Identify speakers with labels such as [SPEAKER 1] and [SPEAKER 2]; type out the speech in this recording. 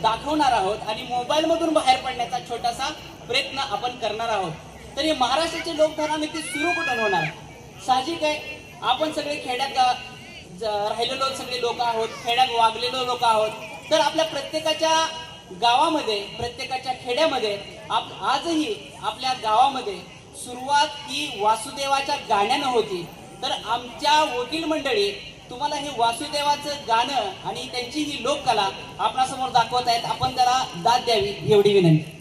[SPEAKER 1] दाखवणार आहोत आणि मोबाईल मधून बाहेर पडण्याचा छोटासा प्रयत्न आपण करणार आहोत. तर हे महाराष्ट्राची लोकधारा नक्की सुरू कुठून होणार? साहजिक आहे, आपण सगळे खेड्यात राहिलेलो सगळे लोक आहोत, खेड्यात वागलेलो लोक आहोत. तर आपल्या प्रत्येकाच्या गावामध्ये, प्रत्येकाच्या खेड्यामध्ये आजही आपल्या गावामध्ये सुरुवात ही वासुदेवाच्या गाण्यानं होती. तर आमच्या वकील मंडळी तुम्हाला हे वासुदेवाचं गाणं आणि त्यांची ही लोककला आपणासमोर दाखवत आहेत. आपण जरा दाद द्यावी एवढी विनंती.